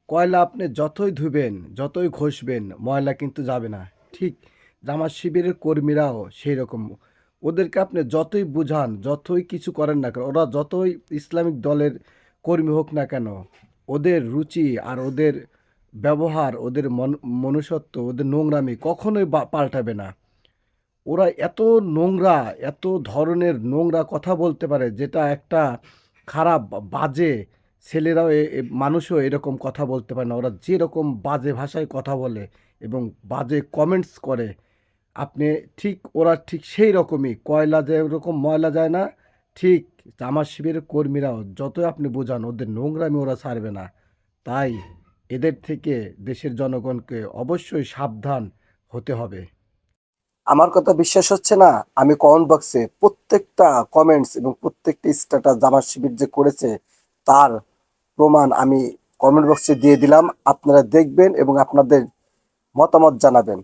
কয়লা আপনি যতই ধুবেন, যতই ঘষবেন, ময়লা কিন্তু যাবে না। ঠিক জামাত শিবিরের কর্মীরাও সেই রকম। ওদেরকে আপনি যতই বুঝান, যতই কিছু করেন না কেন, ওরা যতই ইসলামিক দলের কর্মী হোক না কেন, ওদের রুচি আর ওদের ব্যবহার, ওদের মনুষ্যত্ব, ওদের নোংরামি কখনোই পাল্টাবে না। ওরা এত নোংরা, এত ধরনের নোংরা কথা বলতে পারে, যেটা একটা খারাপ বাজে ছেলেরাও মানুষও এরকম কথা বলতে পারে না। ওরা যেরকম বাজে ভাষায় কথা বলে এবং বাজে কমেন্টস করে, আপনি ঠিক ওরা ঠিক সেই রকমই। কয়লা যেরকম ময়লা যায় না, ঠিক জামাত শিবিরের কর্মীরাও যতই আপনি বোঝান, ওদের নোংরামি ওরা ছাড়বে না। তাই এদের থেকে দেশের জনগণকে অবশ্যই সাবধান হতে হবে। আমার কথা বিশ্বাস হচ্ছে না? আমি কমেন্ট বক্সে প্রত্যেকটা কমেন্টস এবং প্রত্যেকটা স্ট্যাটাস জামাত শিবির যে করেছে তার প্রমাণ আমি কমেন্ট বক্সে দিয়ে দিলাম। আপনারা দেখবেন এবং আপনাদের মতামত জানাবেন।